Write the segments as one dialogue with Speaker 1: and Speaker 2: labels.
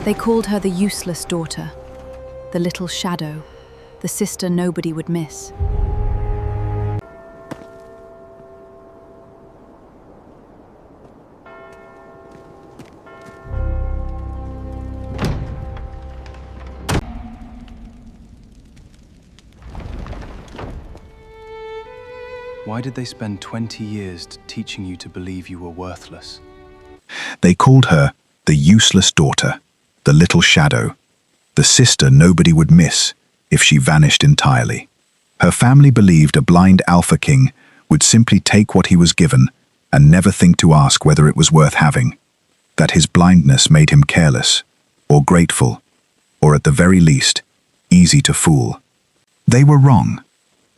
Speaker 1: They called her the useless daughter, the little shadow, the sister nobody would miss.
Speaker 2: Why did they spend 20 years teaching you to believe you were worthless?
Speaker 3: They called her the useless daughter, the little shadow, the sister nobody would miss if she vanished entirely. Her family believed a blind alpha king would simply take what he was given and never think to ask whether it was worth having, that his blindness made him careless, or grateful, or at the very least, easy to fool. They were wrong,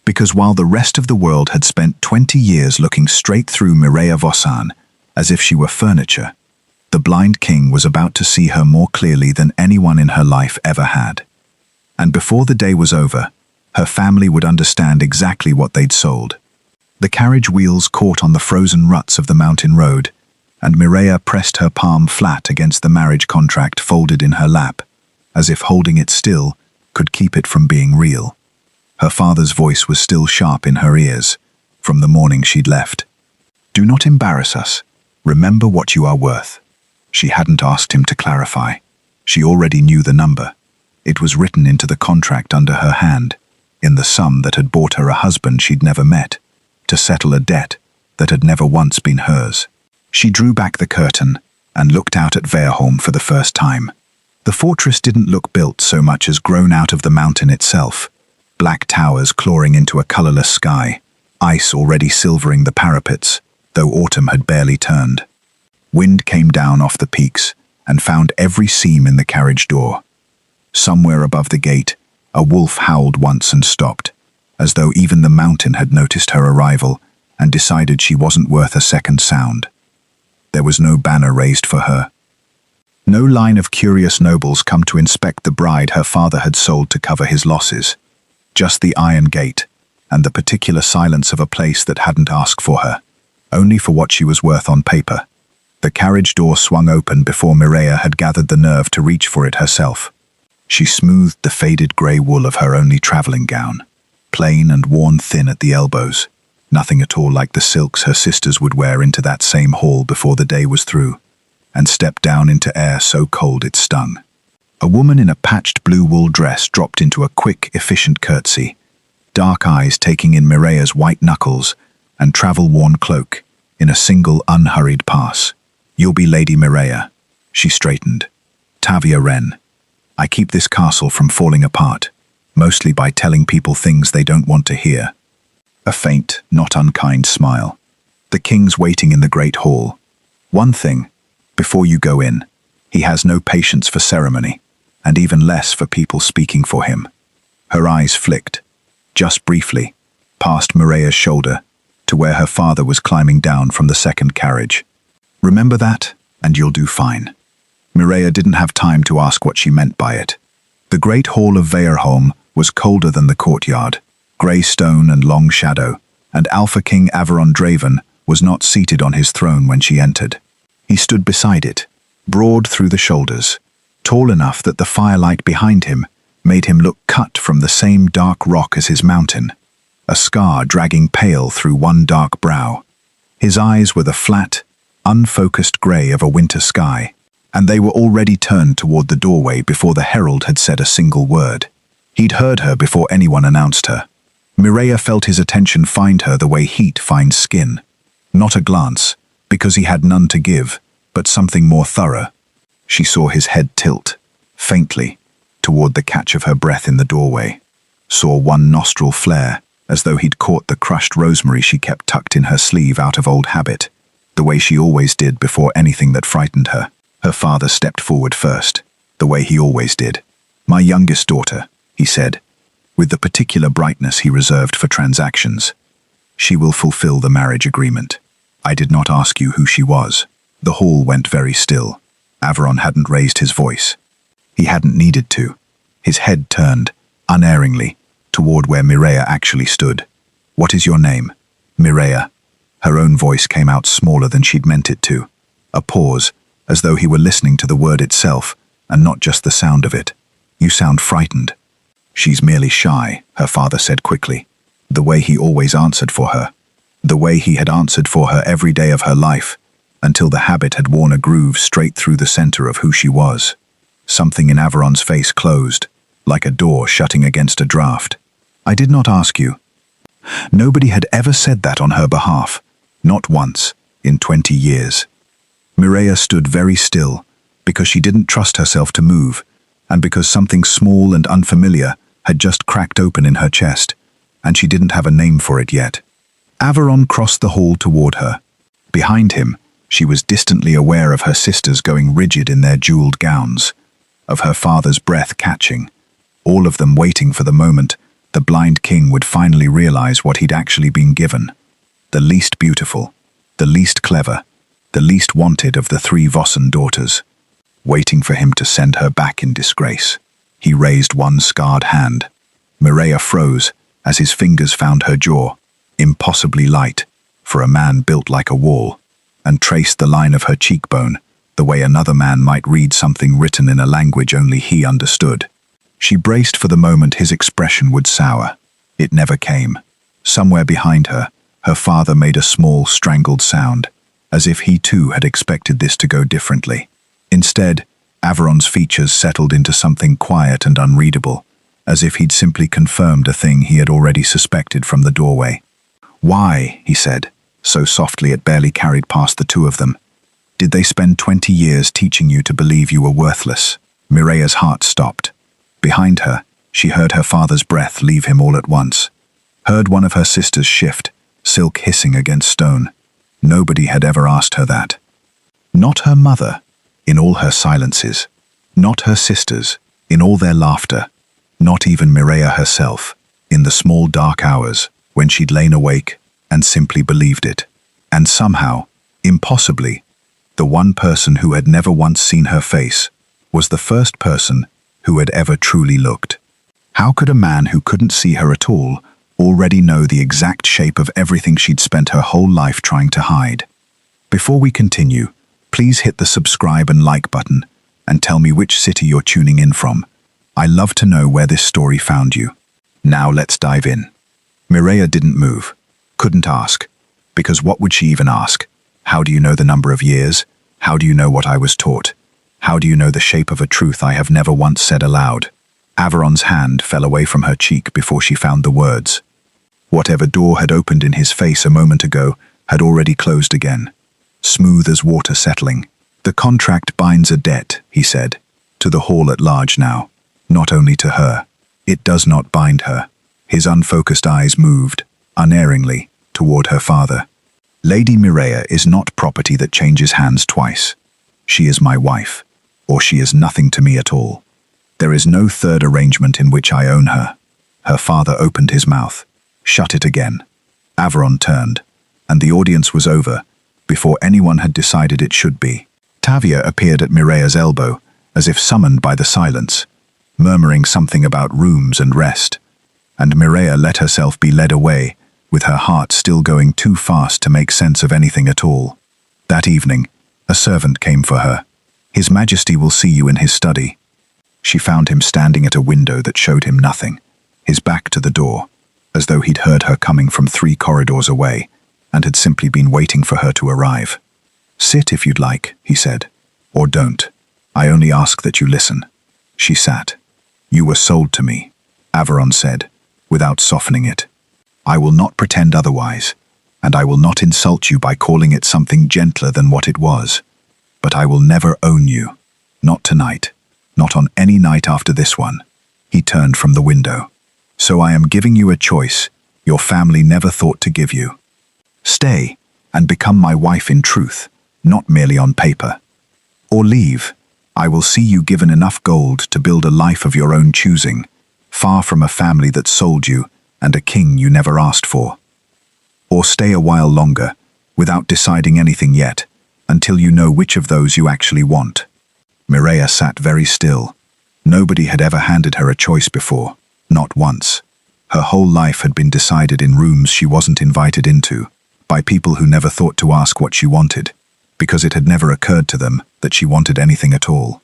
Speaker 3: because while the rest of the world had spent 20 years looking straight through Mireya Vossan as if she were furniture, the blind king was about to see her more clearly than anyone in her life ever had. And before the day was over, her family would understand exactly what they'd sold. The carriage wheels caught on the frozen ruts of the mountain road, and Mireya pressed her palm flat against the marriage contract folded in her lap, as if holding it still could keep it from being real. Her father's voice was still sharp in her ears, from the morning she'd left. "Do not embarrass us. Remember what you are worth." She hadn't asked him to clarify. She already knew the number. It was written into the contract under her hand, in the sum that had bought her a husband she'd never met, to settle a debt that had never once been hers. She drew back the curtain and looked out at Werewolf for the first time. The fortress didn't look built so much as grown out of the mountain itself, black towers clawing into a colorless sky, ice already silvering the parapets, though autumn had barely turned. Wind came down off the peaks and found every seam in the carriage door. Somewhere above the gate, a wolf howled once and stopped, as though even the mountain had noticed her arrival and decided she wasn't worth a second sound. There was no banner raised for her. No line of curious nobles come to inspect the bride her father had sold to cover his losses. Just the iron gate, and the particular silence of a place that hadn't asked for her, only for what she was worth on paper. The carriage door swung open before Mireya had gathered the nerve to reach for it herself. She smoothed the faded grey wool of her only travelling gown, plain and worn thin at the elbows, nothing at all like the silks her sisters would wear into that same hall before the day was through, and stepped down into air so cold it stung. A woman in a patched blue wool dress dropped into a quick, efficient curtsy, dark eyes taking in Mireya's white knuckles and travel-worn cloak in a single, unhurried pass. "You'll be Lady Mireya." She straightened. "Tavia Wren. I keep this castle from falling apart, mostly by telling people things they don't want to hear." A faint, not unkind smile. "The king's waiting in the great hall. One thing, before you go in, he has no patience for ceremony, and even less for people speaking for him." Her eyes flicked, just briefly, past Mireya's shoulder, to where her father was climbing down from the second carriage. "Remember that, and you'll do fine." Mireya didn't have time to ask what she meant by it. The great hall of Werewolf was colder than the courtyard, grey stone and long shadow, and Alpha King Averon Draven was not seated on his throne when she entered. He stood beside it, broad through the shoulders, tall enough that the firelight behind him made him look cut from the same dark rock as his mountain, a scar dragging pale through one dark brow. His eyes were the flat, unfocused grey of a winter sky, and they were already turned toward the doorway before the herald had said a single word. He'd heard her before anyone announced her. Mireya felt his attention find her the way heat finds skin. Not a glance, because he had none to give, but something more thorough. She saw his head tilt, faintly, toward the catch of her breath in the doorway. Saw one nostril flare, as though he'd caught the crushed rosemary she kept tucked in her sleeve out of old habit, the way she always did before anything that frightened her. Her father stepped forward first, the way he always did. "My youngest daughter," he said, with the particular brightness he reserved for transactions. "She will fulfill the marriage agreement. I did not ask you who she was." The hall went very still. Averon hadn't raised his voice. He hadn't needed to. His head turned, unerringly, toward where Mireya actually stood. "What is your name?" "Mireya." Her own voice came out smaller than she'd meant it to. A pause, as though he were listening to the word itself, and not just the sound of it. You sound frightened. She's merely shy, her father said quickly. The way he always answered for her. The way he had answered for her every day of her life, until the habit had worn a groove straight through the center of who she was. Something in Averon's face closed, like a door shutting against a draft. I did not ask you. Nobody had ever said that on her behalf. Not once, in 20 years. Mireya stood very still, because she didn't trust herself to move, and because something small and unfamiliar had just cracked open in her chest, and she didn't have a name for it yet. Averon crossed the hall toward her. Behind him, she was distantly aware of her sisters going rigid in their jeweled gowns, of her father's breath catching, all of them waiting for the moment the blind king would finally realize what he'd actually been given. The least beautiful, the least clever, the least wanted of the 3 Vossan daughters, waiting for him to send her back in disgrace. He raised one scarred hand. Mireya froze as his fingers found her jaw, impossibly light for a man built like a wall, and traced the line of her cheekbone the way another man might read something written in a language only he understood. She braced for the moment his expression would sour. It never came. Somewhere behind her, her father made a small, strangled sound, as if he too had expected this to go differently. Instead, Averon's features settled into something quiet and unreadable, as if he'd simply confirmed a thing he had already suspected from the doorway. Why, he said, so softly it barely carried past the 2 of them. Did they spend 20 years teaching you to believe you were worthless? Mireya's heart stopped. Behind her, she heard her father's breath leave him all at once. Heard one of her sisters shift, silk hissing against stone. Nobody had ever asked her that. Not her mother, in all her silences. Not her sisters, in all their laughter. Not even Mireya herself, in the small dark hours when she'd lain awake and simply believed it. And somehow, impossibly, the one person who had never once seen her face was the first person who had ever truly looked. How could a man who couldn't see her at all already know the exact shape of everything she'd spent her whole life trying to hide? Before we continue, please hit the subscribe and like button and tell me which city you're tuning in from. I love to know where this story found you. Now let's dive in. Mireya didn't move, couldn't ask, because what would she even ask? How do you know the number of years? How do you know what I was taught? How do you know the shape of a truth I have never once said aloud? Averon's hand fell away from her cheek before she found the words. Whatever door had opened in his face a moment ago had already closed again, smooth as water settling. The contract binds a debt, he said, to the hall at large now, not only to her. It does not bind her. His unfocused eyes moved, unerringly, toward her father. Lady Mireya is not property that changes hands twice. She is my wife, or she is nothing to me at all. There is no third arrangement in which I own her. Her father opened his mouth, shut it again. Averon turned, and the audience was over, before anyone had decided it should be. Tavia appeared at Mireya's elbow, as if summoned by the silence, murmuring something about rooms and rest, and Mireya let herself be led away, with her heart still going too fast to make sense of anything at all. That evening, a servant came for her. His Majesty will see you in his study. She found him standing at a window that showed him nothing, his back to the door, as though he'd heard her coming from 3 corridors away, and had simply been waiting for her to arrive. Sit if you'd like, he said, or don't. I only ask that you listen. She sat. You were sold to me, Averon said, without softening it. I will not pretend otherwise, and I will not insult you by calling it something gentler than what it was. But I will never own you. Not tonight. Not on any night after this one. He turned from the window. So I am giving you a choice your family never thought to give you. Stay and become my wife in truth, not merely on paper. Or leave. I will see you given enough gold to build a life of your own choosing, far from a family that sold you and a king you never asked for. Or stay a while longer, without deciding anything yet, until you know which of those you actually want. Mireya sat very still. Nobody had ever handed her a choice before, not once. Her whole life had been decided in rooms she wasn't invited into, by people who never thought to ask what she wanted, because it had never occurred to them that she wanted anything at all.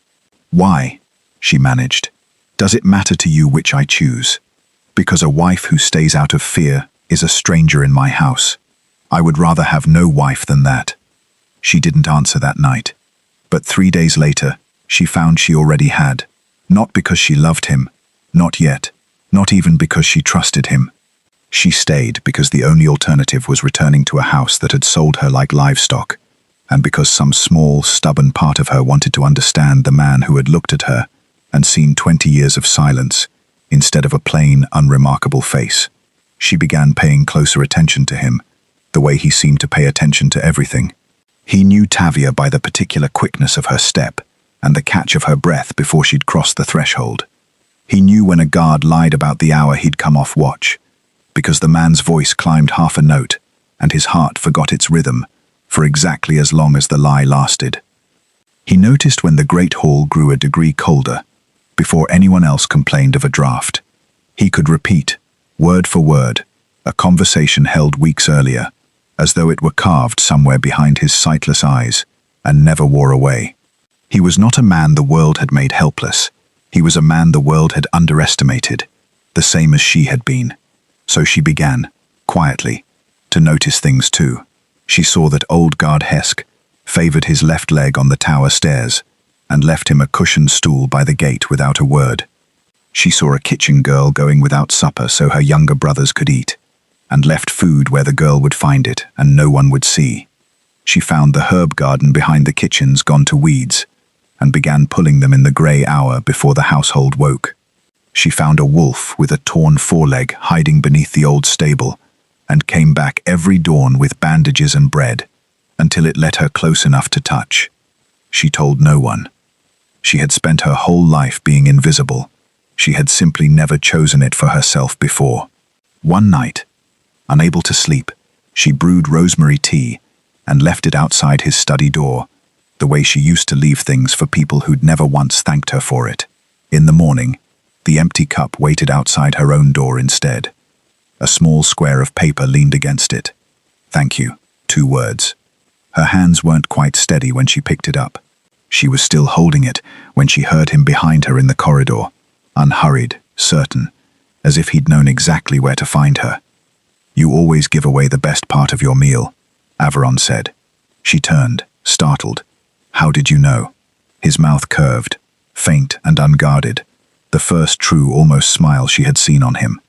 Speaker 3: Why? She managed. Does it matter to you which I choose? Because a wife who stays out of fear is a stranger in my house. I would rather have no wife than that. She didn't answer that night. But 3 days later, she found she already had. Not because she loved him. Not yet. Not even because she trusted him. She stayed because the only alternative was returning to a house that had sold her like livestock, and because some small, stubborn part of her wanted to understand the man who had looked at her and seen 20 years of silence instead of a plain, unremarkable face. She began paying closer attention to him, the way he seemed to pay attention to everything. He knew Tavia by the particular quickness of her step and the catch of her breath before she'd crossed the threshold. He knew when a guard lied about the hour he'd come off watch, because the man's voice climbed half a note and his heart forgot its rhythm for exactly as long as the lie lasted. He noticed when the great hall grew a degree colder, before anyone else complained of a draft. He could repeat, word for word, a conversation held weeks earlier, as though it were carved somewhere behind his sightless eyes, and never wore away. He was not a man the world had made helpless. He was a man the world had underestimated, the same as she had been. So she began, quietly, to notice things too. She saw that old guard Hesk favored his left leg on the tower stairs and left him a cushioned stool by the gate without a word. She saw a kitchen girl going without supper so her younger brothers could eat, and left food where the girl would find it and no one would see. She found the herb garden behind the kitchens gone to weeds, and began pulling them in the grey hour before the household woke. She found a wolf with a torn foreleg hiding beneath the old stable, and came back every dawn with bandages and bread, until it let her close enough to touch. She told no one. She had spent her whole life being invisible. She had simply never chosen it for herself before. One night, unable to sleep, she brewed rosemary tea and left it outside his study door, the way she used to leave things for people who'd never once thanked her for it. In the morning, the empty cup waited outside her own door instead. A small square of paper leaned against it. Thank you, 2 words. Her hands weren't quite steady when she picked it up. She was still holding it when she heard him behind her in the corridor, unhurried, certain, as if he'd known exactly where to find her. You always give away the best part of your meal, Averon said. She turned, startled. How did you know? His mouth curved, faint and unguarded, the first true almost smile she had seen on him.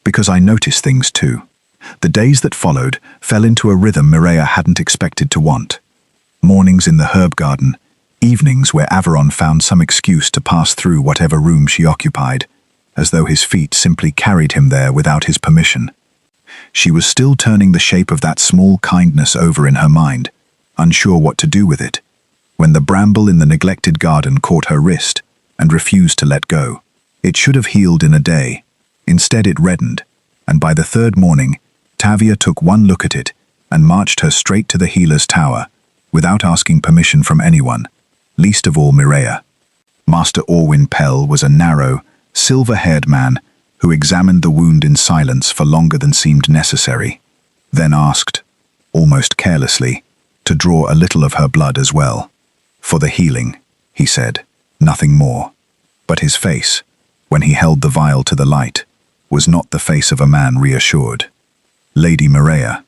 Speaker 3: Because I noticed things too. The days that followed fell into a rhythm Mireya hadn't expected to want. Mornings in the herb garden, evenings where Averon found some excuse to pass through whatever room she occupied, as though his feet simply carried him there without his permission. She was still turning the shape of that small kindness over in her mind, unsure what to do with it, when the bramble in the neglected garden caught her wrist and refused to let go. It should have healed in a day. Instead it reddened, and by the 3rd morning, Tavia took one look at it and marched her straight to the healer's tower, without asking permission from anyone, least of all Mireya. Master Orwin Pell was a narrow, silver-haired man who examined the wound in silence for longer than seemed necessary, then asked, almost carelessly, to draw a little of her blood as well. For the healing, he said, nothing more. But his face, when he held the vial to the light, was not the face of a man reassured. Lady Mireya.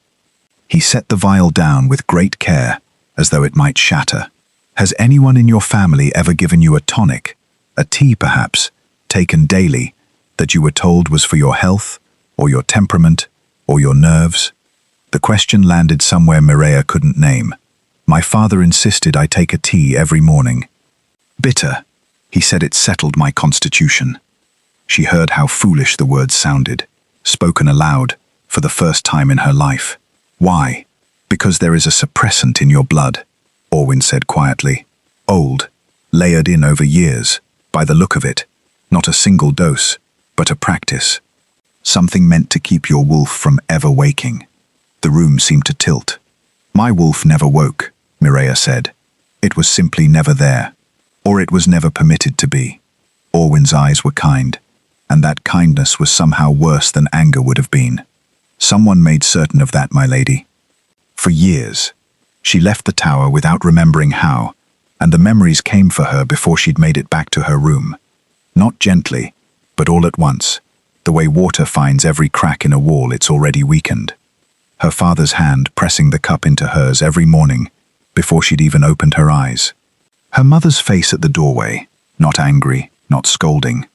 Speaker 3: He set the vial down with great care, as though it might shatter. Has anyone in your family ever given you a tonic, a tea perhaps, taken daily, that you were told was for your health, or your temperament, or your nerves? The question landed somewhere Mireya couldn't name. My father insisted I take a tea every morning. Bitter, he said it settled my constitution. She heard how foolish the words sounded, spoken aloud, for the first time in her life. Why? Because there is a suppressant in your blood, Orwin said quietly. Old, layered in over years, by the look of it. Not a single dose, but a practice. Something meant to keep your wolf from ever waking. The room seemed to tilt. My wolf never woke, Mireya said. It was simply never there, or it was never permitted to be. Orwin's eyes were kind, and that kindness was somehow worse than anger would have been. Someone made certain of that, my lady. For years, she left the tower without remembering how, and the memories came for her before she'd made it back to her room. Not gently, but all at once, the way water finds every crack in a wall it's already weakened. Her father's hand pressing the cup into hers every morning before she'd even opened her eyes. Her mother's face at the doorway, not angry, not scolding,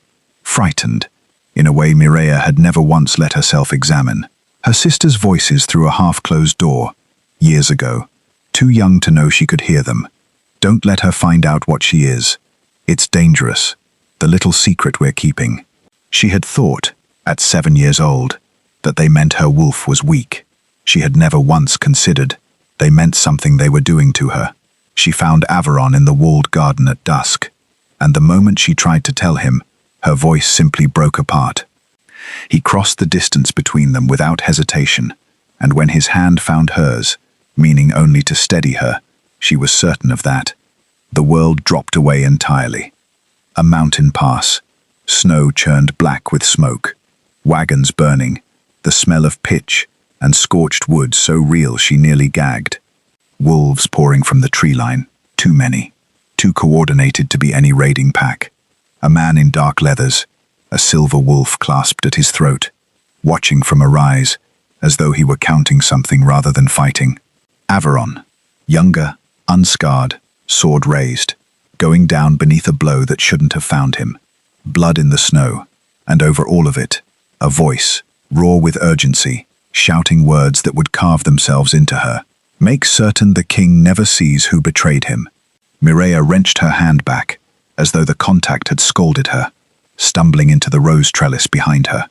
Speaker 3: frightened, in a way Mireya had never once let herself examine. Her sister's voices through a half-closed door, years ago, too young to know she could hear them. Don't let her find out what she is. It's dangerous, the little secret we're keeping. She had thought, at 7 years old, that they meant her wolf was weak. She had never once considered they meant something they were doing to her. She found Averon in the walled garden at dusk, and the moment she tried to tell him, her voice simply broke apart. He crossed the distance between them without hesitation, and when his hand found hers, meaning only to steady her, she was certain of that, the world dropped away entirely. A mountain pass, snow churned black with smoke, wagons burning, the smell of pitch and scorched wood so real she nearly gagged. Wolves pouring from the tree line, too many, too coordinated to be any raiding pack. A man in dark leathers, a silver wolf clasped at his throat, watching from a rise, as though he were counting something rather than fighting. Averon, younger, unscarred, sword raised, going down beneath a blow that shouldn't have found him. Blood in the snow, and over all of it, a voice, raw with urgency, shouting words that would carve themselves into her. Make certain the king never sees who betrayed him. Mireya wrenched her hand back, as though the contact had scalded her, stumbling into the rose trellis behind her.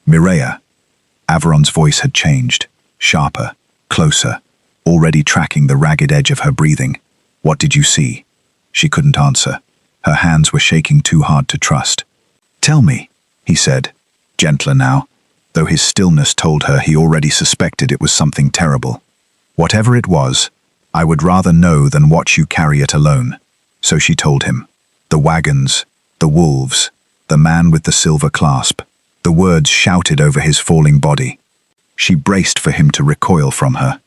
Speaker 3: Mireya. Averon's voice had changed, sharper, closer, already tracking the ragged edge of her breathing. What did you see? She couldn't answer. Her hands were shaking too hard to trust. Tell me, he said, gentler now, though his stillness told her he already suspected it was something terrible. Whatever it was, I would rather know than watch you carry it alone. So she told him. The wagons, the wolves, the man with the silver clasp, the words shouted over his falling body. She braced for him to recoil from her,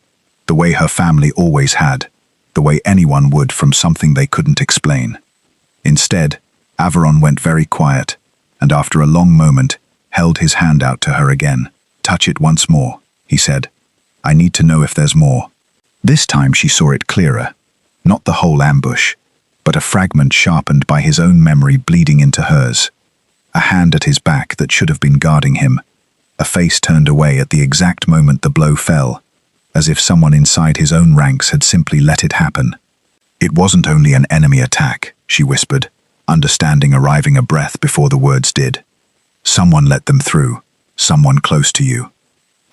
Speaker 3: the way her family always had, the way anyone would from something they couldn't explain. Instead, Averon went very quiet, and after a long moment, held his hand out to her again. Touch it once more, he said. I need to know if there's more. This time she saw it clearer, not the whole ambush, but a fragment sharpened by his own memory bleeding into hers. A hand at his back that should have been guarding him, a face turned away at the exact moment the blow fell, as if someone inside his own ranks had simply let it happen. It wasn't only an enemy attack, she whispered, understanding arriving a breath before the words did. Someone let them through, someone close to you.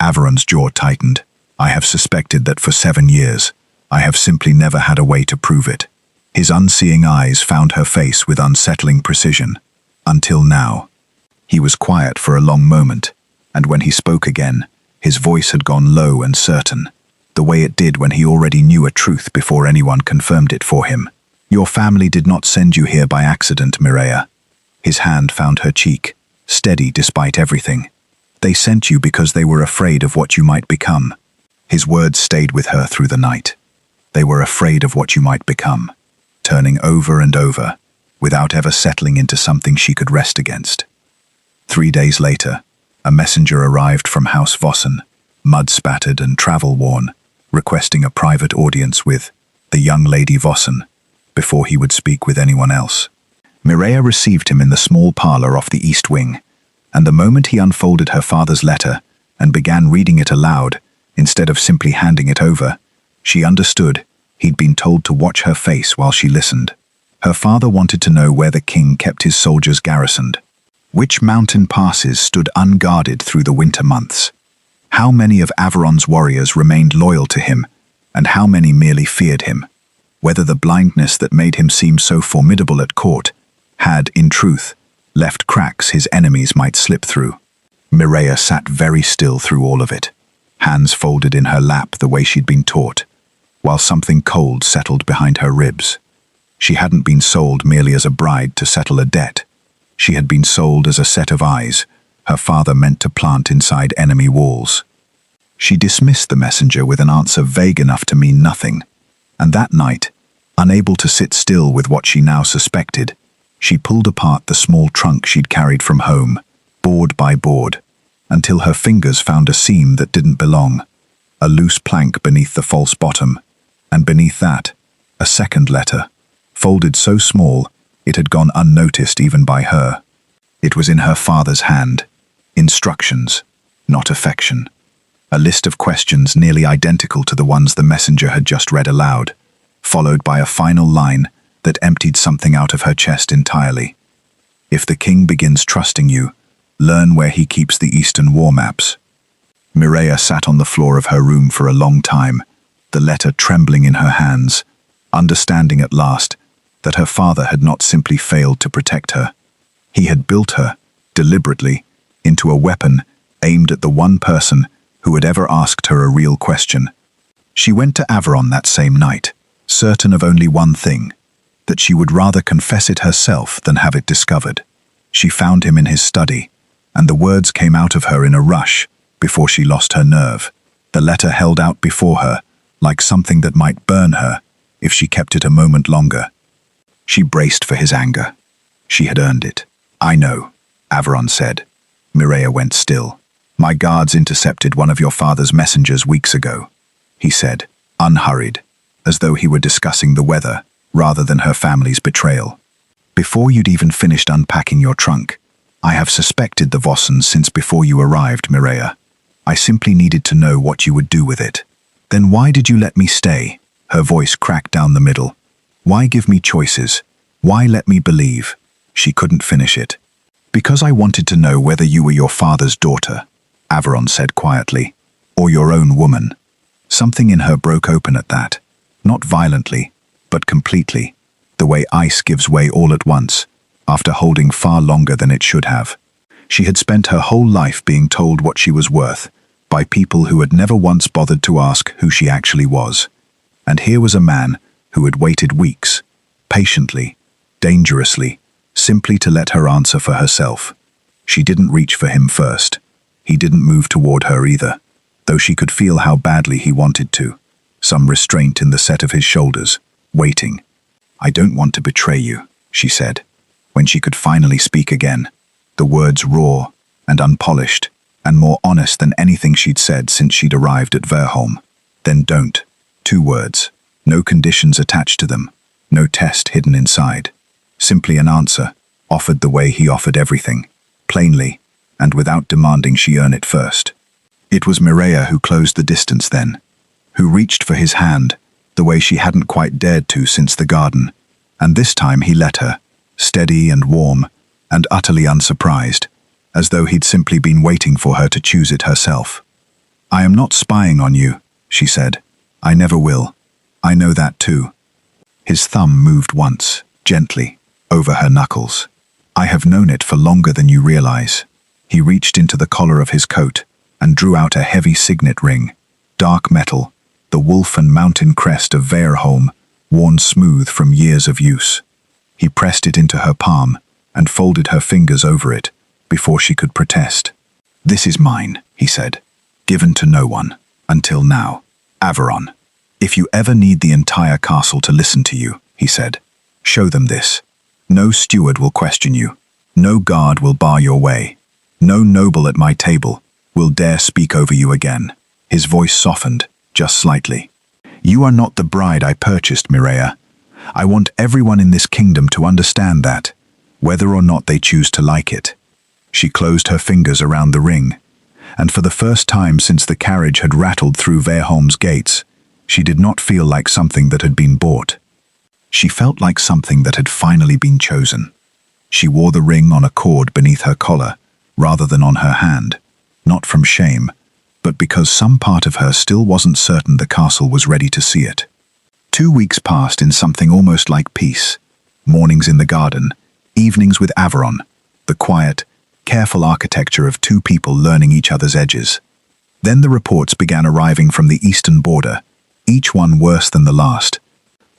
Speaker 3: Averon's jaw tightened. I have suspected that for 7 years. I have simply never had a way to prove it. His unseeing eyes found her face with unsettling precision. Until now. He was quiet for a long moment, and when he spoke again, his voice had gone low and certain, the way it did when he already knew a truth before anyone confirmed it for him. Your family did not send you here by accident, Mireya. His hand found her cheek, steady despite everything. They sent you because they were afraid of what you might become. His words stayed with her through the night. They were afraid of what you might become, turning over and over, without ever settling into something she could rest against. 3 days later, a messenger arrived from House Vossan, mud-spattered and travel-worn, requesting a private audience with the young Lady Vossan, before he would speak with anyone else. Mireya received him in the small parlour off the east wing, and the moment he unfolded her father's letter and began reading it aloud, instead of simply handing it over, she understood he'd been told to watch her face while she listened. Her father wanted to know where the king kept his soldiers garrisoned. Which mountain passes stood unguarded through the winter months? How many of Averon's warriors remained loyal to him, and how many merely feared him? Whether the blindness that made him seem so formidable at court had, in truth, left cracks his enemies might slip through. Mireya sat very still through all of it, hands folded in her lap the way she'd been taught, while something cold settled behind her ribs. She hadn't been sold merely as a bride to settle a debt. She had been sold as a set of eyes her father meant to plant inside enemy walls. She dismissed the messenger with an answer vague enough to mean nothing, and that night, Unable to sit still with what she now suspected, she pulled apart the small trunk she'd carried from home, board by board, until her fingers found a seam that didn't belong, a loose plank beneath the false bottom, and beneath that, a second letter, folded so small it had gone unnoticed even by her. It was in her father's hand. Instructions, not affection. A list of questions nearly identical to the ones the messenger had just read aloud, followed by a final line that emptied something out of her chest entirely. If the king begins trusting you, learn where he keeps the Eastern war maps. Mireya sat on the floor of her room for a long time, the letter trembling in her hands, understanding at last that her father had not simply failed to protect her. He had built her, deliberately, into a weapon aimed at the one person who had ever asked her a real question. She went to Averon that same night, certain of only one thing, that she would rather confess it herself than have it discovered. She found him in his study, and the words came out of her in a rush before she lost her nerve. The letter held out before her, like something that might burn her if she kept it a moment longer. She braced for his anger. She had earned it. I know, Averon said. Mireya went still. My guards intercepted one of your father's messengers weeks ago, he said, unhurried, as though he were discussing the weather rather than her family's betrayal. Before you'd even finished unpacking your trunk, I have suspected the Vossans since before you arrived, Mireya. I simply needed to know what you would do with it. Then why did you let me stay? Her voice cracked down the middle. Why give me choices? Why let me believe? She couldn't finish it. Because I wanted to know whether you were your father's daughter, Averon said quietly, or your own woman. Something in her broke open at that, not violently, but completely, the way ice gives way all at once, after holding far longer than it should have. She had spent her whole life being told what she was worth, by people who had never once bothered to ask who she actually was. And here was a man who had waited weeks, patiently, dangerously, simply to let her answer for herself. She didn't reach for him first. He didn't move toward her either, though she could feel how badly he wanted to, some restraint in the set of his shoulders, waiting. I don't want to betray you, she said, when she could finally speak again, the words raw and unpolished, and more honest than anything she'd said since she'd arrived at Werewolf. Then don't. 2 words, no conditions attached to them, no test hidden inside. Simply an answer, offered the way he offered everything, plainly, and without demanding she earn it first. It was Mireya who closed the distance then, who reached for his hand, the way she hadn't quite dared to since the garden, and this time he let her, steady and warm, and utterly unsurprised, as though he'd simply been waiting for her to choose it herself. I am not spying on you, she said. I never will. I know that too. His thumb moved once, gently, over her knuckles. I have known it for longer than you realize. He reached into the collar of his coat and drew out a heavy signet ring, dark metal, the wolf and mountain crest of Werewolf, worn smooth from years of use. He pressed it into her palm and folded her fingers over it before she could protest. This is mine, he said, given to no one, until now. Averon, if you ever need the entire castle to listen to you, he said, show them this. No steward will question you. No guard will bar your way. No noble at my table will dare speak over you again. His voice softened, just slightly. You are not the bride I purchased, Mireya. I want everyone in this kingdom to understand that, whether or not they choose to like it. She closed her fingers around the ring, and for the first time since the carriage had rattled through Werewolf's gates, she did not feel like something that had been bought. She felt like something that had finally been chosen. She wore the ring on a cord beneath her collar, rather than on her hand, not from shame, but because some part of her still wasn't certain the castle was ready to see it. 2 weeks passed in something almost like peace. Mornings in the garden, evenings with Averon, the quiet, careful architecture of 2 people learning each other's edges. Then the reports began arriving from the eastern border, each one worse than the last.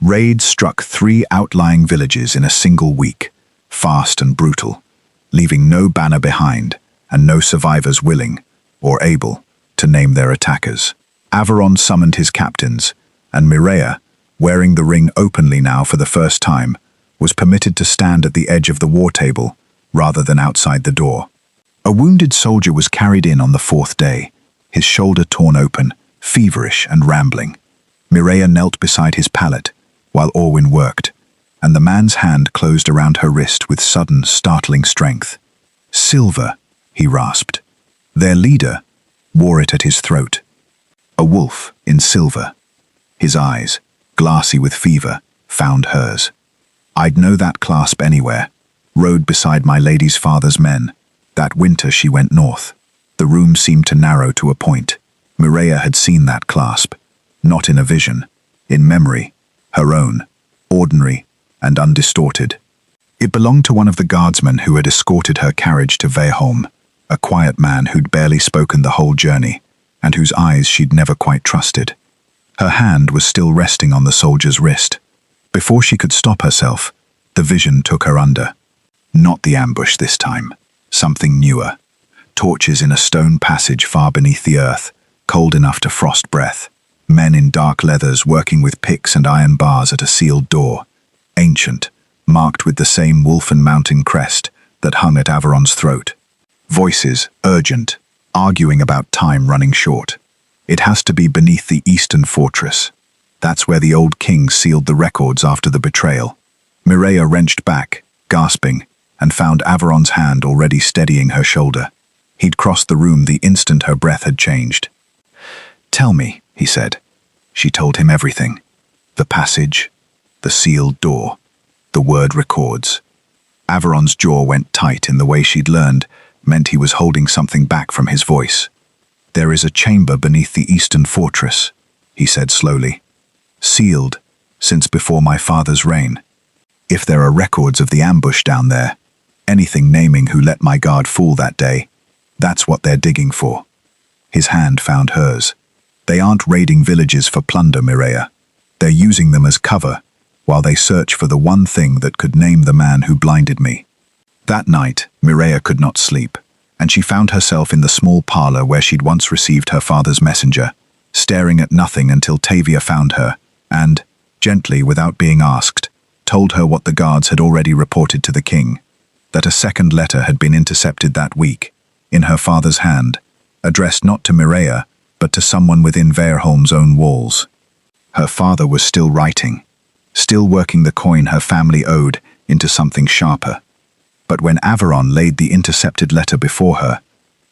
Speaker 3: Raids struck 3 outlying villages in a single week, fast and brutal, leaving no banner behind and no survivors willing, or able, to name their attackers. Averon summoned his captains, and Mireya, wearing the ring openly now for the first time, was permitted to stand at the edge of the war table rather than outside the door. A wounded soldier was carried in on the 4th day, his shoulder torn open, feverish and rambling. Mireya knelt beside his pallet while Orwin worked, and the man's hand closed around her wrist with sudden, startling strength. "Silver," he rasped. Their leader wore it at his throat. A wolf in silver. His eyes, glassy with fever, found hers. I'd know that clasp anywhere. Rode beside my lady's father's men. That winter she went north. The room seemed to narrow to a point. Mireya had seen that clasp, not in a vision, in memory, her own, ordinary and undistorted. It belonged to one of the guardsmen who had escorted her carriage to Werewolf, a quiet man who'd barely spoken the whole journey, and whose eyes she'd never quite trusted. Her hand was still resting on the soldier's wrist. Before she could stop herself, the vision took her under. Not the ambush this time, something newer. Torches in a stone passage far beneath the earth, cold enough to frost breath. Men in dark leathers working with picks and iron bars at a sealed door. Ancient, marked with the same wolfen mountain crest that hung at Averon's throat. Voices, urgent, arguing about time running short. It has to be beneath the eastern fortress. That's where the old king sealed the records after the betrayal. Mireya wrenched back, gasping, and found Averon's hand already steadying her shoulder. He'd crossed the room the instant her breath had changed. "Tell me," he said. She told him everything. The passage, the sealed door, the word records. Averon's jaw went tight in the way she'd learned meant he was holding something back from his voice. "There is a chamber beneath the eastern fortress," he said slowly. "Sealed, since before my father's reign. If there are records of the ambush down there, anything naming who let my guard fall that day, that's what they're digging for." His hand found hers. "They aren't raiding villages for plunder, Mireya. They're using them as cover, while they search for the one thing that could name the man who blinded me." That night, Mireya could not sleep, and she found herself in the small parlor where she'd once received her father's messenger, staring at nothing until Tavia found her, and, gently, without being asked, told her what the guards had already reported to the king, that a second letter had been intercepted that week, in her father's hand, addressed not to Mireya, but to someone within Werewolf's own walls. Her father was still writing, still working the coin her family owed into something sharper. But when Averon laid the intercepted letter before her,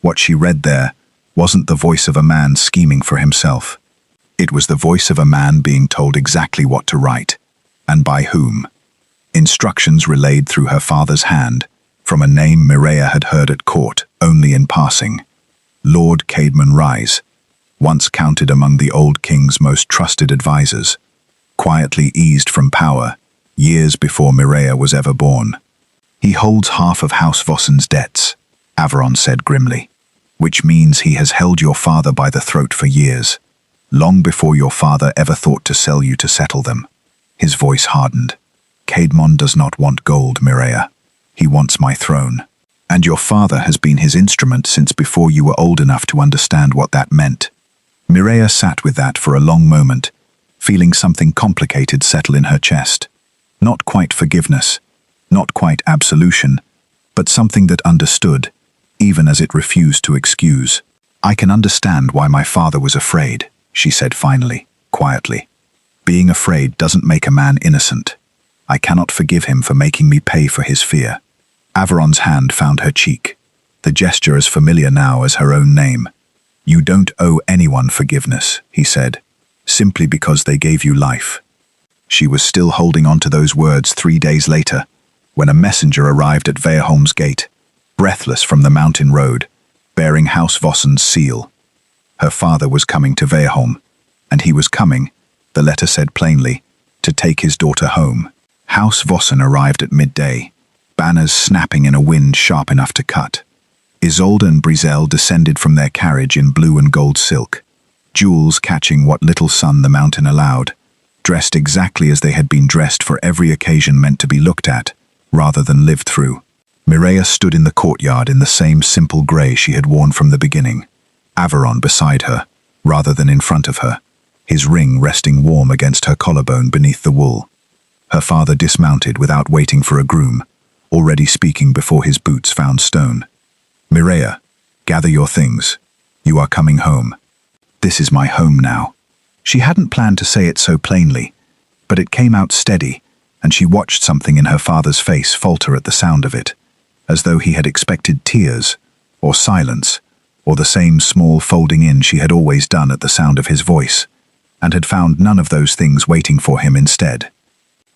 Speaker 3: what she read there wasn't the voice of a man scheming for himself. It was the voice of a man being told exactly what to write, and by whom. Instructions relayed through her father's hand, from a name Mireya had heard at court only in passing. Lord Caedmon Rise, once counted among the old king's most trusted advisors, quietly eased from power years before Mireya was ever born. "He holds half of House Vossan's debts," Averon said grimly, "which means he has held your father by the throat for years, long before your father ever thought to sell you to settle them." His voice hardened. "Caedmon does not want gold, Mireya. He wants my throne. And your father has been his instrument since before you were old enough to understand what that meant." Mireya sat with that for a long moment, feeling something complicated settle in her chest. Not quite forgiveness, not quite absolution, but something that understood, even as it refused to excuse. "I can understand why my father was afraid," she said finally, quietly. "Being afraid doesn't make a man innocent. I cannot forgive him for making me pay for his fear." Averon's hand found her cheek, the gesture as familiar now as her own name. "You don't owe anyone forgiveness," he said, "simply because they gave you life." She was still holding on to those words 3 days later, when a messenger arrived at Werewolf's gate, breathless from the mountain road, bearing House Vossan's seal. Her father was coming to Werewolf, and he was coming, the letter said plainly, to take his daughter home. House Vossan arrived at midday, banners snapping in a wind sharp enough to cut. Isolde and Brizel descended from their carriage in blue and gold silk, jewels catching what little sun the mountain allowed, dressed exactly as they had been dressed for every occasion meant to be looked at, rather than lived through. Mireya stood in the courtyard in the same simple grey she had worn from the beginning, Averon beside her, rather than in front of her. his ring resting warm against her collarbone beneath the wool. Her father dismounted without waiting for a groom, already speaking before his boots found stone. "Mireya, gather your things. You are coming home. This is my home now." She hadn't planned to say it so plainly, but it came out steady, and she watched something in her father's face falter at the sound of it, as though he had expected tears, or silence, or the same small folding in she had always done at the sound of his voice, and had found none of those things waiting for him instead.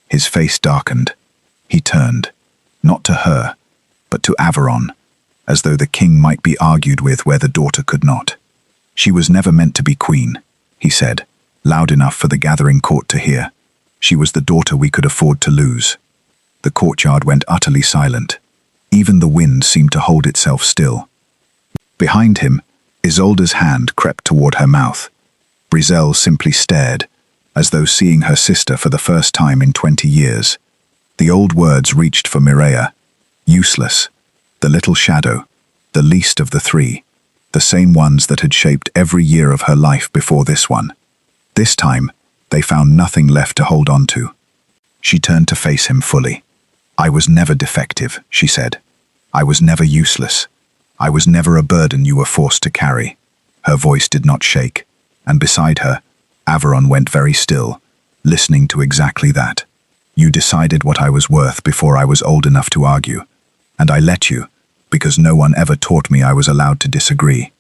Speaker 3: His face darkened. He turned, not to her, but to Averon, as though the king might be argued with where the daughter could not. "She was never meant to be queen," he said, loud enough for the gathering court to hear. "She was the daughter we could afford to lose." The courtyard went utterly silent. Even the wind seemed to hold itself still. Behind him, Isolde's hand crept toward her mouth. Brizel simply stared, as though seeing her sister for the first time in 20 years. The old words reached for Mireya. Useless, the little shadow, the least of the three, the same ones that had shaped every year of her life before this one. This time, they found nothing left to hold on to. She turned to face him fully. "I was never defective," she said. "I was never useless. I was never a burden you were forced to carry." Her voice did not shake, and beside her, Averon went very still, listening to exactly that. "You decided what I was worth before I was old enough to argue, and I let you, because no one ever taught me I was allowed to disagree.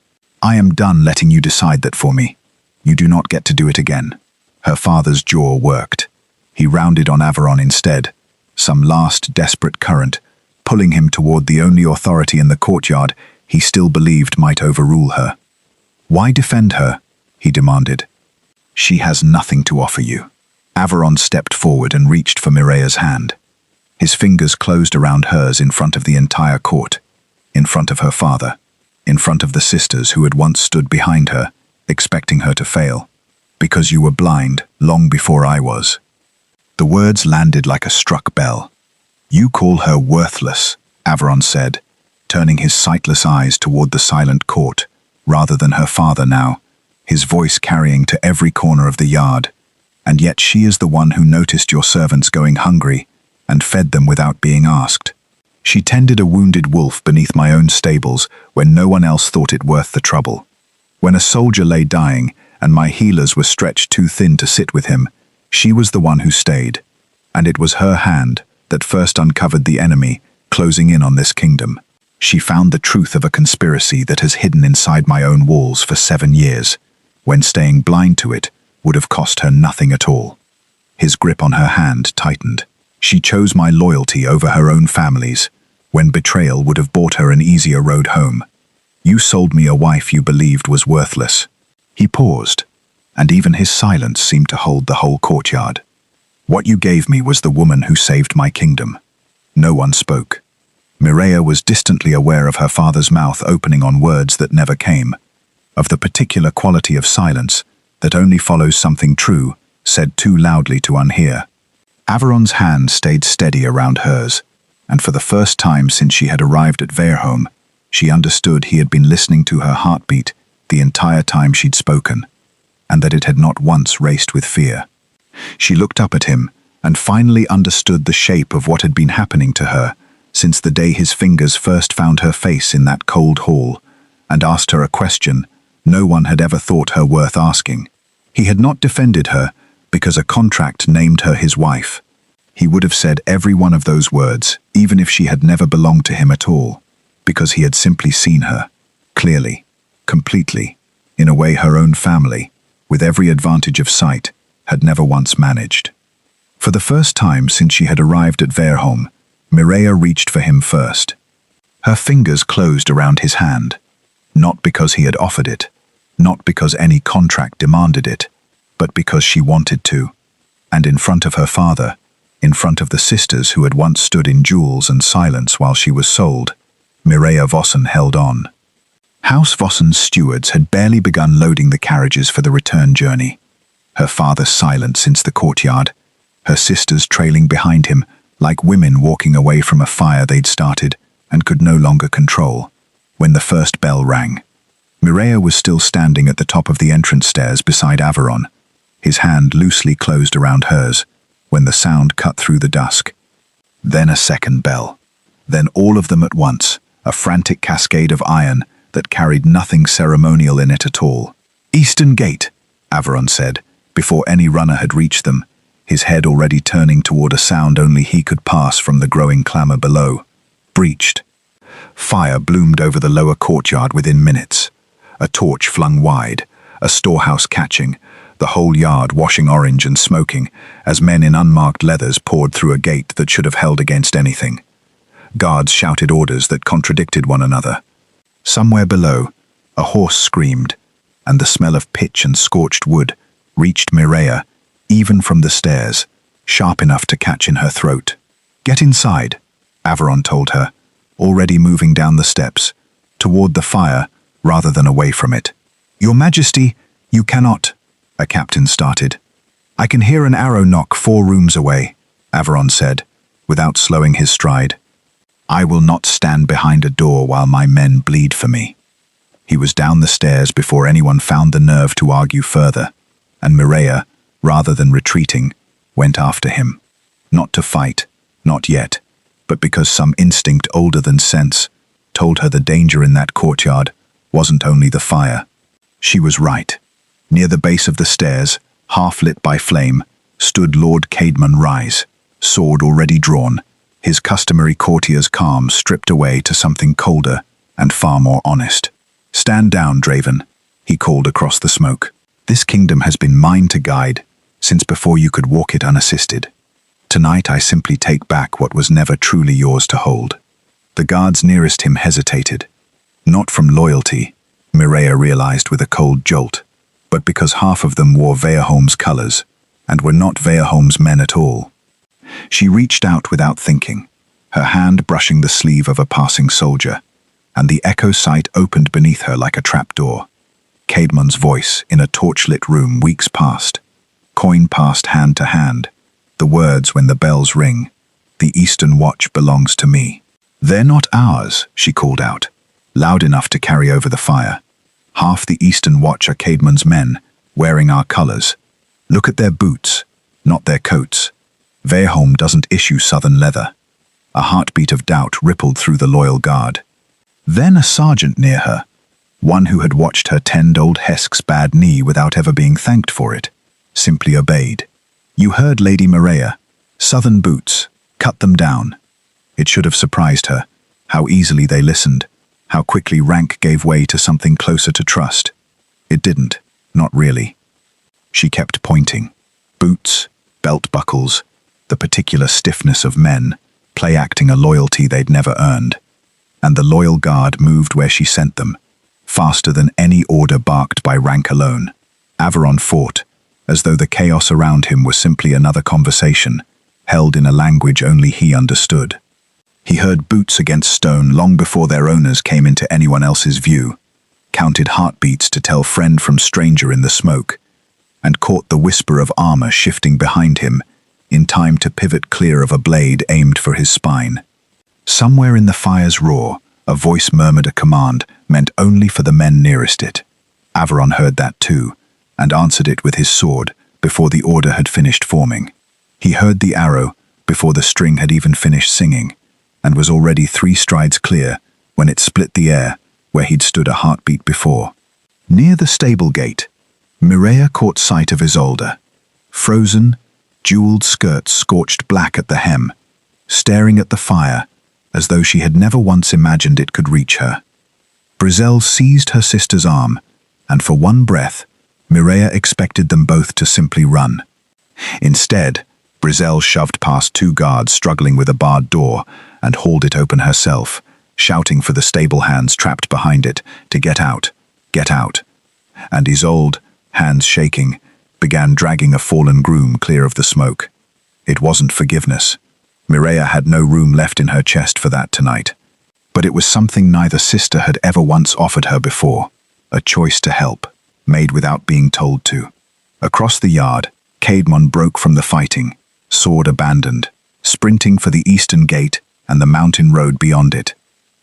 Speaker 3: I am done letting you decide that for me. You do not get to do it again." Her father's jaw worked. He rounded on Averon instead, some last desperate current, pulling him toward the only authority in the courtyard he still believed might overrule her. "Why defend her?" he demanded. "She has nothing to offer you." Averon stepped forward and reached for Mireya's hand. His fingers closed around hers in front of the entire court, in front of her father, in front of the sisters who had once stood behind her, expecting her to fail. "Because you were blind long before I was." The words landed like a struck bell. "You call her worthless," Averon said, turning his sightless eyes toward the silent court, rather than her father now, his voice carrying to every corner of the yard. "And yet she is the one who noticed your servants going hungry and fed them without being asked. She tended a wounded wolf beneath my own stables when no one else thought it worth the trouble. When a soldier lay dying and my healers were stretched too thin to sit with him, she was the one who stayed. And it was her hand that first uncovered the enemy closing in on this kingdom. She found the truth of a conspiracy that has hidden inside my own walls for 7 years, when staying blind to it would have cost her nothing at all." His grip on her hand tightened. "She chose my loyalty over her own family's, when betrayal would have bought her an easier road home. You sold me a wife you believed was worthless." He paused, and even his silence seemed to hold the whole courtyard. "What you gave me was the woman who saved my kingdom." No one spoke. Mireya was distantly aware of her father's mouth opening on words that never came, of the particular quality of silence that only follows something true, said too loudly to unhear. Averon's hand stayed steady around hers, and for the first time since she had arrived at Werewolf, she understood he had been listening to her heartbeat the entire time she'd spoken, and that it had not once raced with fear. She looked up at him and finally understood the shape of what had been happening to her since the day his fingers first found her face in that cold hall, and asked her a question no one had ever thought her worth asking. He had not defended her because a contract named her his wife. He would have said every one of those words, even if she had never belonged to him at all, because he had simply seen her, clearly, completely, in a way her own family, with every advantage of sight, had never once managed. For the first time since she had arrived at Werewolf, Mireya reached for him first. Her fingers closed around his hand, not because he had offered it, not because any contract demanded it, but because she wanted to. And in front of her father, in front of the sisters who had once stood in jewels and silence while she was sold, Mireya Vossan held on. House Vossan's stewards had barely begun loading the carriages for the return journey. Her father silent since the courtyard, her sisters trailing behind him like women walking away from a fire they'd started and could no longer control. When the first bell rang, Mireya was still standing at the top of the entrance stairs beside Averon, his hand loosely closed around hers, when the sound cut through the dusk. Then a second bell. Then all of them at once, a frantic cascade of iron that carried nothing ceremonial in it at all. "Eastern Gate," Averon said, before any runner had reached them, his head already turning toward a sound only he could pass from the growing clamor below. "Breached." Fire bloomed over the lower courtyard within minutes. A torch flung wide, a storehouse catching, the whole yard washing orange and smoking, as men in unmarked leathers poured through a gate that should have held against anything. Guards shouted orders that contradicted one another. Somewhere below, a horse screamed, and the smell of pitch and scorched wood reached Mireya, even from the stairs, sharp enough to catch in her throat. "Get inside," Averon told her, already moving down the steps, toward the fire rather than away from it. "Your Majesty, you cannot," a captain started. "I can hear an arrow knock 4 rooms away," Averon said, without slowing his stride. "I will not stand behind a door while my men bleed for me." He was down the stairs before anyone found the nerve to argue further, and Mireya, rather than retreating, went after him. Not to fight, not yet, but because some instinct older than sense told her the danger in that courtyard wasn't only the fire. She was right. Near the base of the stairs, half lit by flame, stood Lord Caedmon Rise, sword already drawn, his customary courtier's calm stripped away to something colder and far more honest. "Stand down, Draven," he called across the smoke. "This kingdom has been mine to guide, since before you could walk it unassisted. Tonight I simply take back what was never truly yours to hold." The guards nearest him hesitated. Not from loyalty, Mireya realized with a cold jolt, but because half of them wore Veaholm's colors, and were not Veaholm's men at all. She reached out without thinking, her hand brushing the sleeve of a passing soldier, and the echo sight opened beneath her like a trapdoor. Caedmon's voice in a torchlit room weeks past, coin passed hand to hand, the words when the bells ring, "The Eastern Watch belongs to me." "They're not ours," she called out, loud enough to carry over the fire. "Half the Eastern Watch are Caedmon's men, wearing our colors. Look at their boots, not their coats. Veaholm doesn't issue southern leather." A heartbeat of doubt rippled through the loyal guard. Then a sergeant near her, one who had watched her tend old Hesk's bad knee without ever being thanked for it, simply obeyed. "You heard Lady Mireya. Southern boots. Cut them down." It should have surprised her, how easily they listened, how quickly rank gave way to something closer to trust. It didn't, not really. She kept pointing. Boots, belt buckles, the particular stiffness of men, play-acting a loyalty they'd never earned. And the loyal guard moved where she sent them, faster than any order barked by rank alone. Averon fought, as though the chaos around him was simply another conversation, held in a language only he understood. He heard boots against stone long before their owners came into anyone else's view, counted heartbeats to tell friend from stranger in the smoke, and caught the whisper of armor shifting behind him, in time to pivot clear of a blade aimed for his spine. Somewhere in the fire's roar, a voice murmured a command meant only for the men nearest it. Averon heard that too, and answered it with his sword before the order had finished forming. He heard the arrow before the string had even finished singing, and was already 3 strides clear when it split the air where he'd stood a heartbeat before. Near the stable gate, Mireya caught sight of Isolde, frozen, jeweled skirts scorched black at the hem, staring at the fire as though she had never once imagined it could reach her. Brizel seized her sister's arm, and for one breath, Mireya expected them both to simply run. Instead, Brizel shoved past 2 guards struggling with a barred door and hauled it open herself, shouting for the stable hands trapped behind it to get out, get out. And Isolde, hands shaking, began dragging a fallen groom clear of the smoke. It wasn't forgiveness. Mireya had no room left in her chest for that tonight. But it was something neither sister had ever once offered her before, a choice to help, made without being told to. Across the yard, Caedmon broke from the fighting, sword abandoned, sprinting for the eastern gate and the mountain road beyond it.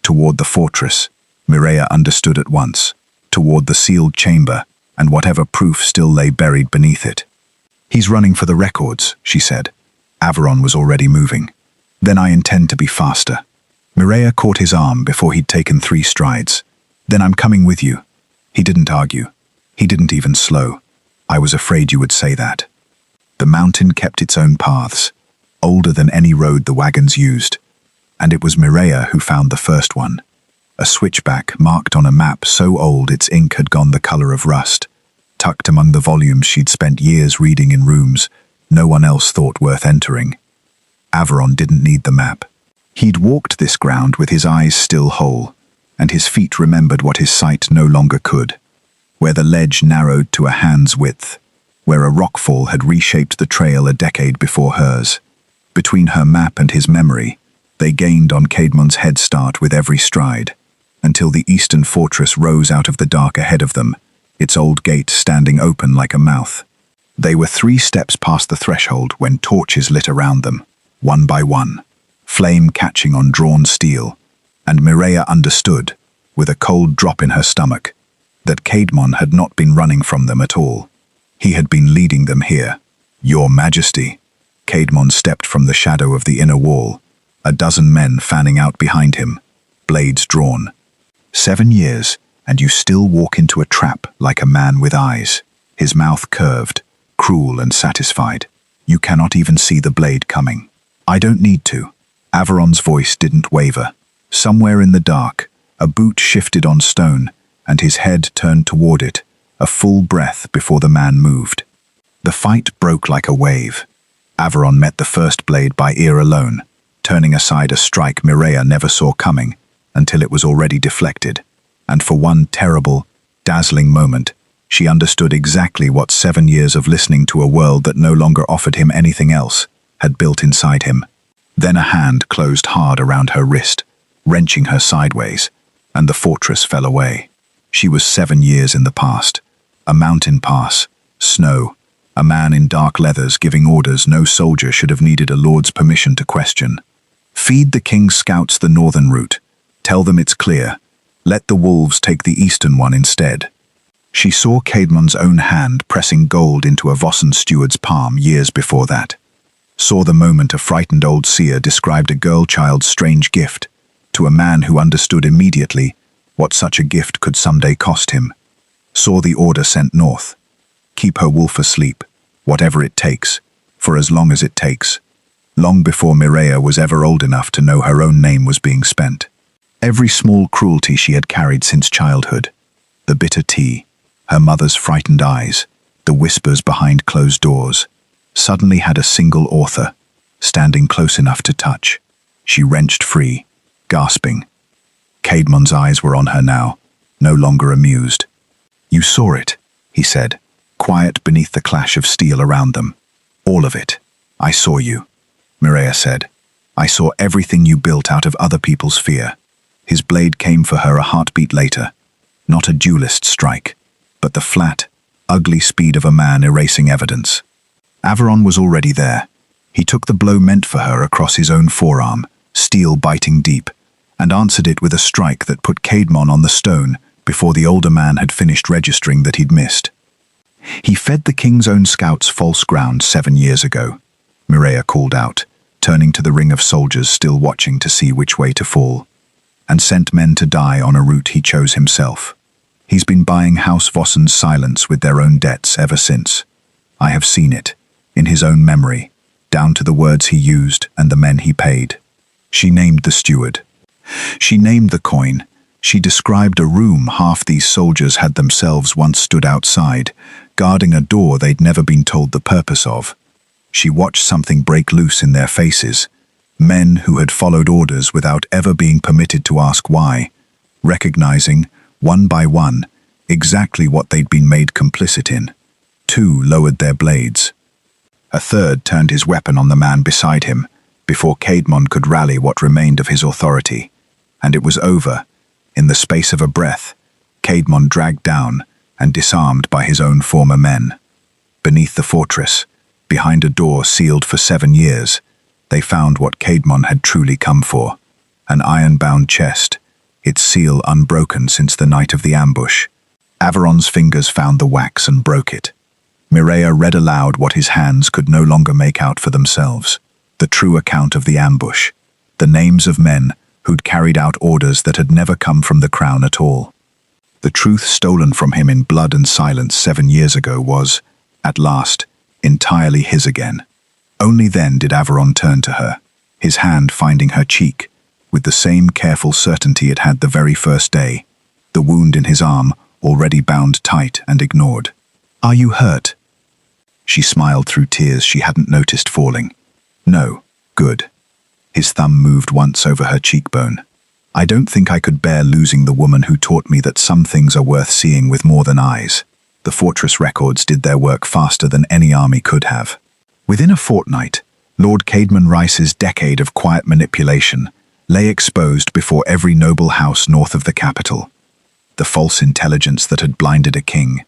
Speaker 3: Toward the fortress, Mireya understood at once, toward the sealed chamber and whatever proof still lay buried beneath it. "He's running for the records," she said. Averon was already moving. "Then I intend to be faster." Mireya caught his arm before he'd taken 3 strides. "Then I'm coming with you." He didn't argue. He didn't even slow. "I was afraid you would say that." The mountain kept its own paths, older than any road the wagons used. And it was Mireya who found the first one. A switchback marked on a map so old its ink had gone the color of rust, tucked among the volumes she'd spent years reading in rooms no one else thought worth entering. Averon didn't need the map. He'd walked this ground with his eyes still whole, and his feet remembered what his sight no longer could, where the ledge narrowed to a hand's width, where a rockfall had reshaped the trail a decade before hers. Between her map and his memory, they gained on Caedmon's head start with every stride, until the eastern fortress rose out of the dark ahead of them, its old gate standing open like a mouth. They were 3 steps past the threshold when torches lit around them, one by one, flame catching on drawn steel, and Mireya understood, with a cold drop in her stomach, that Caedmon had not been running from them at all. He had been leading them here. "Your Majesty." Caedmon stepped from the shadow of the inner wall, a dozen men fanning out behind him, blades drawn. 7 years, and you still walk into a trap like a man with eyes, his mouth curved, cruel and satisfied. You cannot even see the blade coming. "I don't need to." Averon's voice didn't waver. Somewhere in the dark, a boot shifted on stone, and his head turned toward it, a full breath before the man moved. The fight broke like a wave. Averon met the first blade by ear alone, turning aside a strike Mireya never saw coming until it was already deflected, and for one terrible, dazzling moment, she understood exactly what 7 years of listening to a world that no longer offered him anything else had built inside him. Then a hand closed hard around her wrist, wrenching her sideways, and the fortress fell away. She was 7 years in the past, a mountain pass, snow, a man in dark leathers giving orders no soldier should have needed a lord's permission to question. "Feed the king's scouts the northern route. Tell them it's clear. Let the wolves take the eastern one instead." She saw Caedmon's own hand pressing gold into a Vossan steward's palm years before that. Saw the moment a frightened old seer described a girl child's strange gift to a man who understood immediately what such a gift could someday cost him. Saw the order sent north. Keep her wolf asleep, whatever it takes, for as long as it takes. Long before Mireya was ever old enough to know her own name was being spent. Every small cruelty she had carried since childhood, the bitter tea, her mother's frightened eyes, the whispers behind closed doors, suddenly had a single author, standing close enough to touch. She wrenched free, gasping. Caedmon's eyes were on her now, no longer amused. "You saw it," he said, quiet beneath the clash of steel around them. "All of it. I saw you," Mireya said. "I saw everything you built out of other people's fear." His blade came for her a heartbeat later, not a duelist's strike, but the flat, ugly speed of a man erasing evidence. Averon was already there. He took the blow meant for her across his own forearm, steel biting deep, and answered it with a strike that put Caedmon on the stone before the older man had finished registering that he'd missed. "He fed the king's own scouts false ground 7 years ago," Mireya called out, turning to the ring of soldiers still watching to see which way to fall, "and sent men to die on a route he chose himself. He's been buying House Vossan's silence with their own debts ever since. I have seen it, in his own memory, down to the words he used and the men he paid." She named the steward. She named the coin. She described a room half these soldiers had themselves once stood outside, guarding a door they'd never been told the purpose of. She watched something break loose in their faces, men who had followed orders without ever being permitted to ask why, recognizing, one by one, exactly what they'd been made complicit in. 2 lowered their blades. A third turned his weapon on the man beside him, before Caedmon could rally what remained of his authority. And it was over. In the space of a breath, Caedmon dragged down and disarmed by his own former men. Beneath the fortress, behind a door sealed for 7 years, they found what Caedmon had truly come for, an iron-bound chest, its seal unbroken since the night of the ambush. Averon's fingers found the wax and broke it. Mireya read aloud what his hands could no longer make out for themselves. The true account of the ambush. The names of men who'd carried out orders that had never come from the crown at all. The truth stolen from him in blood and silence 7 years ago was, at last, entirely his again. Only then did Averon turn to her, his hand finding her cheek, with the same careful certainty it had the very first day, the wound in his arm already bound tight and ignored. "Are you hurt?" She smiled through tears she hadn't noticed falling. "No, good." His thumb moved once over her cheekbone. "I don't think I could bear losing the woman who taught me that some things are worth seeing with more than eyes." The fortress records did their work faster than any army could have. Within a fortnight, Lord Caedmon Rice's decade of quiet manipulation lay exposed before every noble house north of the capital. The false intelligence that had blinded a king,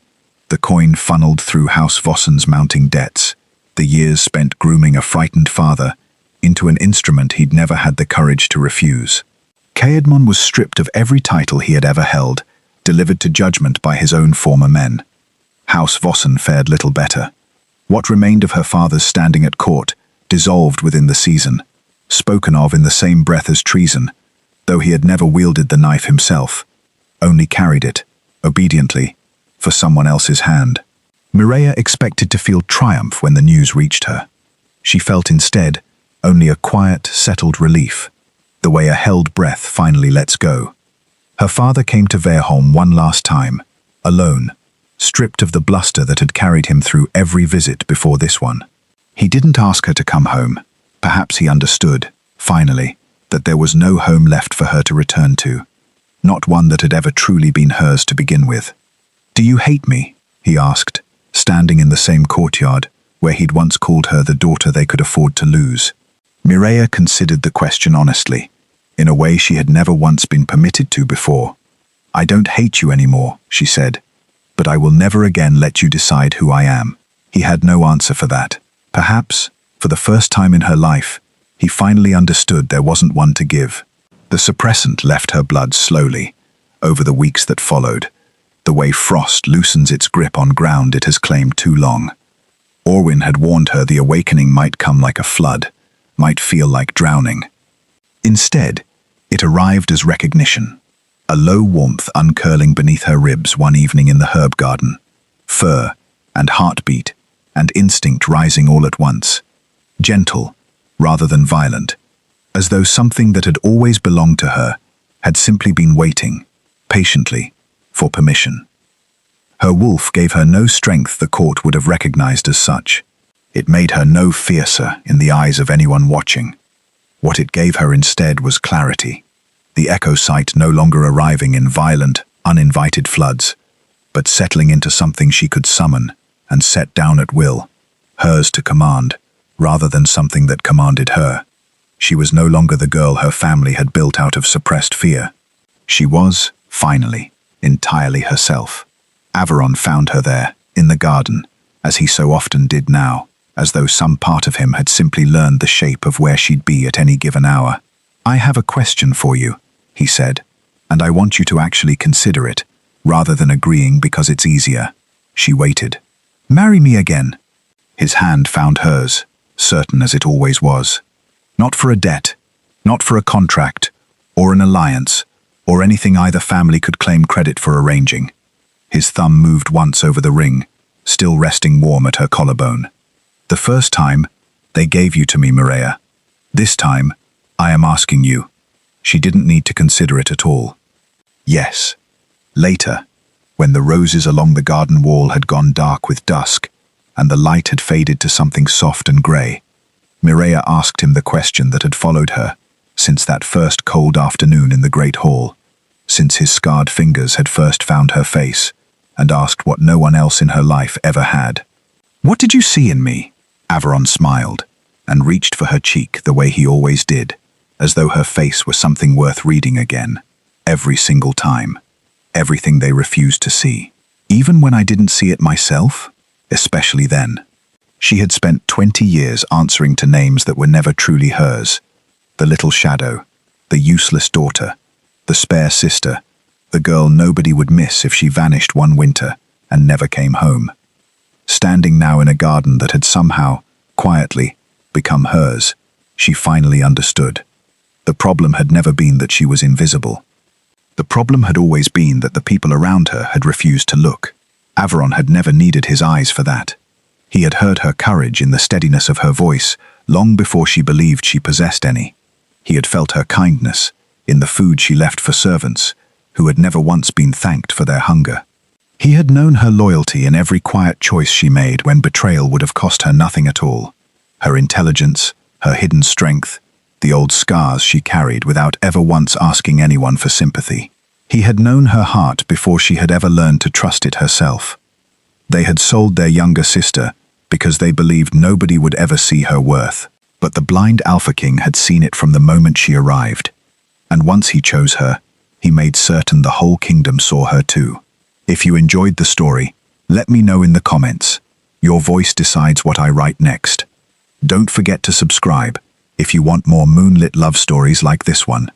Speaker 3: the coin funneled through House Vossan's mounting debts, the years spent grooming a frightened father into an instrument he'd never had the courage to refuse. Caedmon was stripped of every title he had ever held, delivered to judgment by his own former men. House Vossan fared little better. What remained of her father's standing at court dissolved within the season, spoken of in the same breath as treason, though he had never wielded the knife himself, only carried it, obediently, for someone else's hand. Mireya expected to feel triumph when the news reached her. She felt instead only a quiet, settled relief, the way a held breath finally lets go. Her father came to Werewolf one last time, alone, stripped of the bluster that had carried him through every visit before this one. He didn't ask her to come home. Perhaps he understood, finally, that there was no home left for her to return to, not one that had ever truly been hers to begin with. "Do you hate me?" he asked, standing in the same courtyard where he'd once called her the daughter they could afford to lose. Mireya considered the question honestly, in a way she had never once been permitted to before. "I don't hate you anymore," she said, "but I will never again let you decide who I am." He had no answer for that. Perhaps, for the first time in her life, he finally understood there wasn't one to give. The suppressant left her blood slowly, over the weeks that followed, the way frost loosens its grip on ground it has claimed too long. Orwyn had warned her the awakening might come like a flood, might feel like drowning. Instead, it arrived as recognition, a low warmth uncurling beneath her ribs one evening in the herb garden, fur and heartbeat and instinct rising all at once, gentle rather than violent, as though something that had always belonged to her had simply been waiting, patiently, for permission. Her wolf gave her no strength the court would have recognized as such. It made her no fiercer in the eyes of anyone watching. What it gave her instead was clarity, the echo sight no longer arriving in violent, uninvited floods, but settling into something she could summon and set down at will, hers to command, rather than something that commanded her. She was no longer the girl her family had built out of suppressed fear. She was, finally, entirely herself. Averon found her there, in the garden, as he so often did now, as though some part of him had simply learned the shape of where she'd be at any given hour. "I have a question for you," he said, "and I want you to actually consider it, rather than agreeing because it's easier." She waited. "Marry me again." His hand found hers, certain as it always was. Not for a debt, not for a contract, or an alliance, or anything either family could claim credit for arranging. His thumb moved once over the ring, still resting warm at her collarbone. "The first time, they gave you to me, Mireya. This time, I am asking you." She didn't need to consider it at all. "Yes." Later, when the roses along the garden wall had gone dark with dusk, and the light had faded to something soft and grey, Mireya asked him the question that had followed her since that first cold afternoon in the great hall, since his scarred fingers had first found her face, and asked what no one else in her life ever had. "What did you see in me?" Averon smiled, and reached for her cheek the way he always did, as though her face were something worth reading again, every single time. Everything they refused to see. Even when I didn't see it myself, especially then. She had spent 20 years answering to names that were never truly hers. The little shadow, the useless daughter, the spare sister, the girl nobody would miss if she vanished one winter and never came home. standing now in a garden that had somehow, quietly, become hers, she finally understood. The problem had never been that she was invisible. The problem had always been that the people around her had refused to look. Averon had never needed his eyes for that. He had heard her courage in the steadiness of her voice long before she believed she possessed any. He had felt her kindness in the food she left for servants, who had never once been thanked for their hunger. He had known her loyalty in every quiet choice she made when betrayal would have cost her nothing at all. Her intelligence, her hidden strength, the old scars she carried without ever once asking anyone for sympathy. He had known her heart before she had ever learned to trust it herself. They had sold their younger sister because they believed nobody would ever see her worth. But the blind Alpha King had seen it from the moment she arrived. And once he chose her, he made certain the whole kingdom saw her too. If you enjoyed the story, let me know in the comments. Your voice decides what I write next. Don't forget to subscribe if you want more moonlit love stories like this one.